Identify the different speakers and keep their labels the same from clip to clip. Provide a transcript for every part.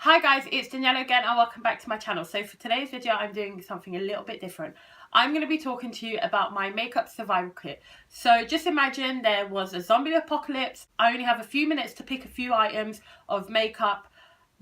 Speaker 1: Hi guys, it's Daniela again and welcome back to my channel. So for today's video I'm doing something a little bit different. I'm going to be talking to you about my makeup survival kit. So just imagine there was a zombie apocalypse. I only have a few minutes to pick a few items of makeup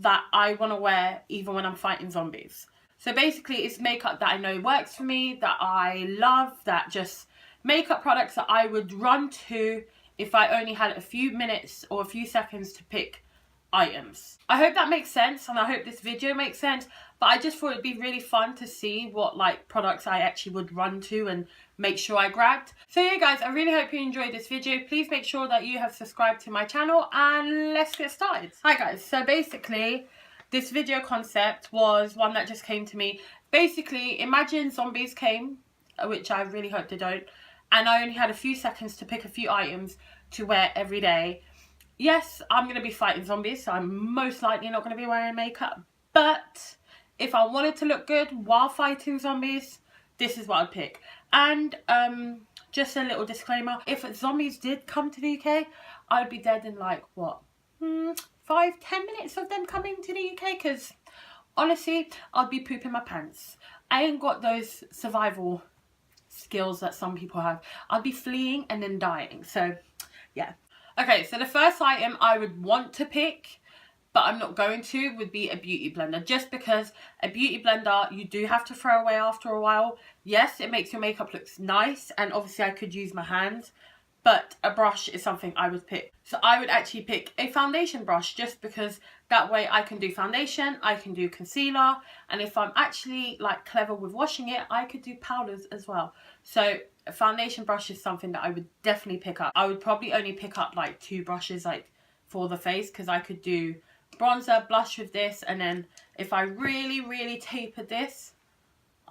Speaker 1: that I want to wear even when I'm fighting zombies. So basically it's makeup that I know works for me, that I love, that just makeup products that I would run to if I only had a few minutes or a few seconds to pick items. I hope that makes sense and I hope this video makes sense, but I just thought it'd be really fun to see what products I actually would run to and make sure I grabbed. So yeah guys, I really hope you enjoyed this video. Please make sure that you have subscribed to my channel and let's get started. Hi guys, so basically this video concept was one that just came to me. Basically imagine zombies came, which I really hope they don't, and I only had a few seconds to pick a few items to wear every day. Yes, I'm going to be fighting zombies, so I'm most likely not going to be wearing makeup. But if I wanted to look good while fighting zombies, this is what I'd pick. And just a little disclaimer, if zombies did come to the UK, I'd be dead in like, what, 5-10 minutes of them coming to the UK? Because honestly, I'd be pooping my pants. I ain't got those survival skills that some people have. I'd be fleeing and then dying. So, yeah. Okay, so the first item I would want to pick, but I'm not going to, would be a beauty blender. Just because a beauty blender, you do have to throw away after a while. Yes, it makes your makeup look nice, and obviously I could use my hands, but a brush is something I would pick. So I would actually pick a foundation brush, just because that way I can do foundation, I can do concealer, and if I'm actually like clever with washing it, I could do powders as well. So a foundation brush is something that I would definitely pick up. I would probably only pick up like 2 brushes like for the face, because I could do bronzer, blush with this, and then if I really tapered this,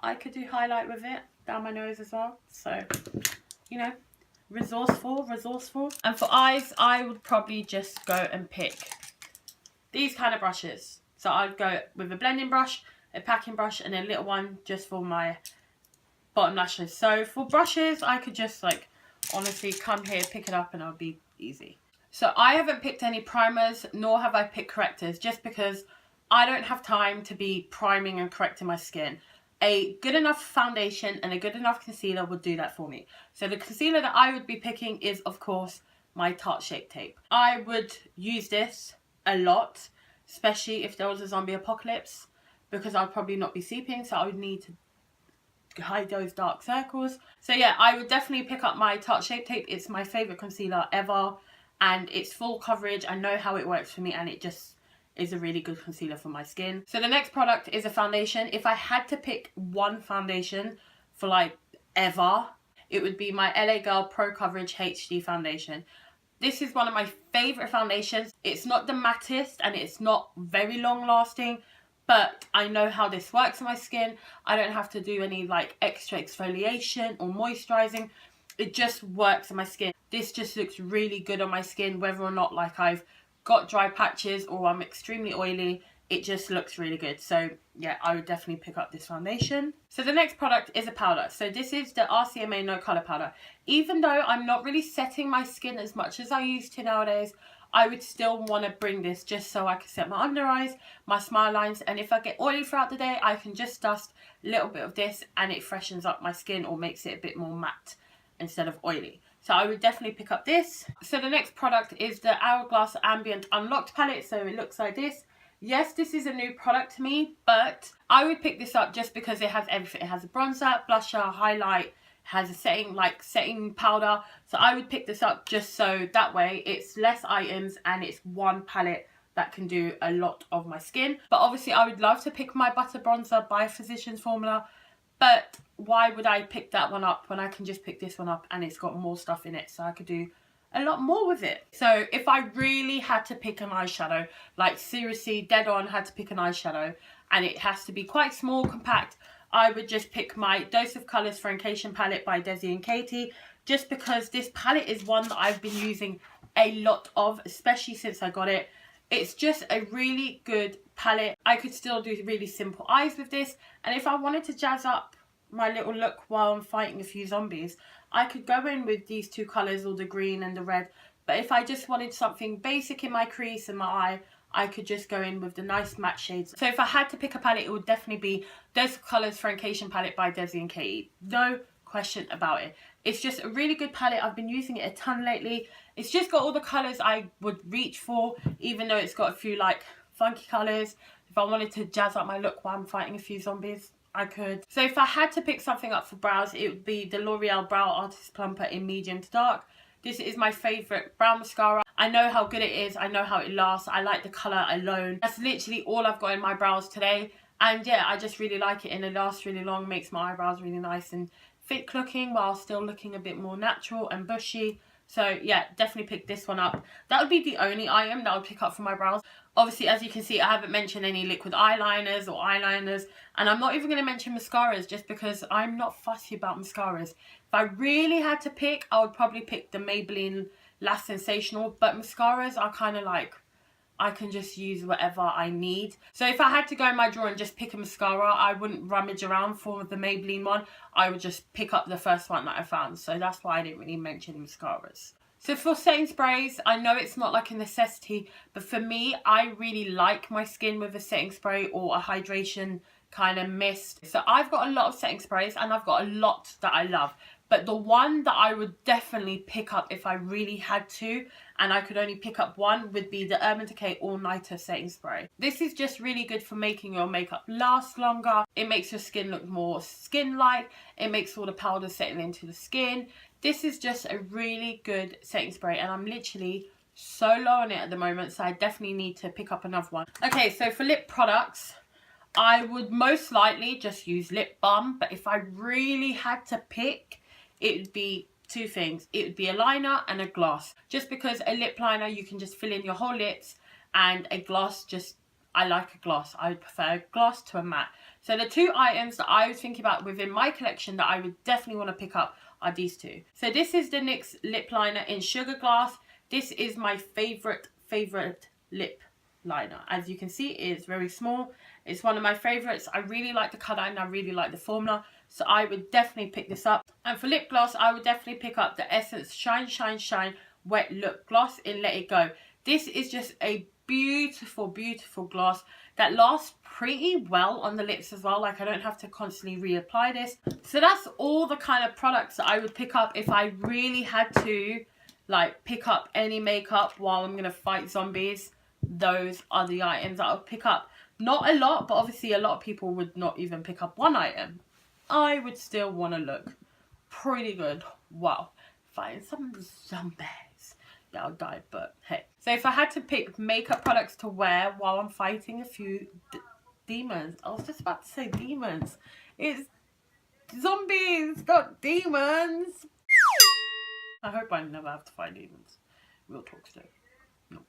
Speaker 1: I could do highlight with it down my nose as well. So, you know, resourceful. And for eyes, I would probably just go and pick these kind of brushes. So I'd go with a blending brush, a packing brush, and a little one just for my bottom lashes. So for brushes, I could just like honestly come here, pick it up, and it'll be easy. So I haven't picked any primers, nor have I picked correctors, just because I don't have time to be priming and correcting my skin. A good enough foundation and a good enough concealer would do that for me. So the concealer that I would be picking is, of course, my Tarte Shape Tape. I would use this a lot, especially if there was a zombie apocalypse, because I'd probably not be sleeping, so I would need to hide those dark circles. So yeah, I would definitely pick up my Tarte Shape Tape. It's my favourite concealer ever, and it's full coverage. I know how it works for me, and it just is a really good concealer for my skin. So the next product is a foundation. If I had to pick one foundation for like ever, it would be my LA Girl Pro Coverage HD foundation. This is one of my favourite foundations. It's not the mattest and it's not very long lasting, but I know how this works on my skin. I don't have to do any like extra exfoliation or moisturising. It just works on my skin. This just looks really good on my skin, whether or not like I've got dry patches or I'm extremely oily. It just looks really good. So yeah, I would definitely pick up this foundation. So the next product is a powder. So this is the RCMA No Colour Powder. Even though I'm not really setting my skin as much as I used to nowadays, I would still want to bring this just so I can set my under eyes, my smile lines, and if I get oily throughout the day, I can just dust a little bit of this and it freshens up my skin or makes it a bit more matte instead of oily. So I would definitely pick up this. So the next product is the Hourglass Ambient Unlocked palette. So it looks like this. Yes, this is a new product to me, but I would pick this up just because it has everything. It has a bronzer, blusher, highlight, has a setting powder. So I would pick this up just so that way it's less items and it's one palette that can do a lot of my skin. But obviously I would love to pick my Butter Bronzer by Physicians Formula, but why would I pick that one up when I can just pick this one up and it's got more stuff in it, so I could do a lot more with it. So if I really had to pick an eyeshadow, like seriously dead on had to pick an eyeshadow, and it has to be quite small, compact, I would just pick my Dose of Colours Francation palette by Desi and Katie, just because this palette is one that I've been using a lot of, especially since I got it. It's just a really good palette. I could still do really simple eyes with this, and if I wanted to jazz up my little look while I'm fighting a few zombies, I could go in with these 2 colours, or the green and the red. But if I just wanted something basic in my crease and my eye, I could just go in with the nice matte shades. So if I had to pick a palette, it would definitely be Those Colours Francation palette by Desi and Katie. No question about it. It's just a really good palette. I've been using it a ton lately. It's just got all the colours I would reach for, even though it's got a few like funky colours. If I wanted to jazz up my look while I'm fighting a few zombies, I could. So if I had to pick something up for brows, it would be the L'Oreal Brow Artist Plumper in medium to dark. This is my favourite brow mascara. I know how good it is. I know how it lasts. I like the colour alone. That's literally all I've got in my brows today. And yeah, I just really like it, and it lasts really long. Makes my eyebrows really nice and thick looking while still looking a bit more natural and bushy. So yeah, definitely pick this one up. That would be the only item that I would pick up for my brows. Obviously, as you can see, I haven't mentioned any liquid eyeliners or eyeliners. And I'm not even going to mention mascaras just because I'm not fussy about mascaras. If I really had to pick, I would probably pick the Maybelline Lash Sensational. But mascaras are kind of like, I can just use whatever I need. So if I had to go in my drawer and just pick a mascara, I wouldn't rummage around for the Maybelline one. I would just pick up the first one that I found. So that's why I didn't really mention mascaras. So for setting sprays, I know it's not like a necessity, but for me, I really like my skin with a setting spray or a hydration kind of mist. So I've got a lot of setting sprays and I've got a lot that I love. But the one that I would definitely pick up if I really had to, and I could only pick up one, would be the Urban Decay All Nighter Setting Spray. This is just really good for making your makeup last longer. It makes your skin look more skin-like. It makes all the powder settle into the skin. This is just a really good setting spray, and I'm literally so low on it at the moment, so I definitely need to pick up another one. Okay, so for lip products, I would most likely just use lip balm, but if I really had to pick, it would be two things. It would be a liner and a gloss. Just because a lip liner, you can just fill in your whole lips, and a gloss, I like a gloss. I would prefer a gloss to a matte. So the two items that I was thinking about within my collection that I would definitely want to pick up are these two. So this is the NYX lip liner in Sugar Glass. This is my favorite lip liner. As you can see, it is very small. It's one of my favorites. I really like the color and I really like the formula. So I would definitely pick this up. And for lip gloss, I would definitely pick up the Essence Shine Shine Shine Wet Look Gloss in Let It Go. This is just a beautiful, beautiful gloss that lasts pretty well on the lips as well. Like, I don't have to constantly reapply this. So that's all the kind of products that I would pick up if I really had to, like, pick up any makeup while I'm going to fight zombies. Those are the items that I would pick up. Not a lot, but obviously a lot of people would not even pick up one item. I would still want to look pretty good while fighting some zombies. Yeah, I'll die, but hey. So if I had to pick makeup products to wear while I'm fighting a few demons. I was just about to say demons. It's zombies, not demons. I hope I never have to fight demons. Real talk today. No.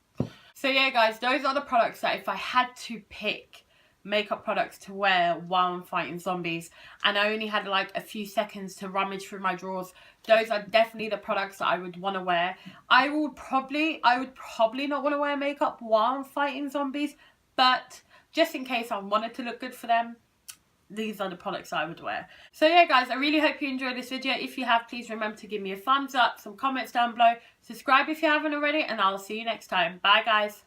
Speaker 1: So yeah, guys, those are the products that if I had to pick makeup products to wear while I'm fighting zombies and I only had like a few seconds to rummage through my drawers, those are definitely the products that I would want to wear. I would probably not want to wear makeup while I'm fighting zombies, but just in case I wanted to look good for them, these are the products I would wear. So yeah, guys, I really hope you enjoyed this video. If you have, please remember to give me a thumbs up, some comments down below, subscribe if you haven't already, and I'll see you next time. Bye, guys.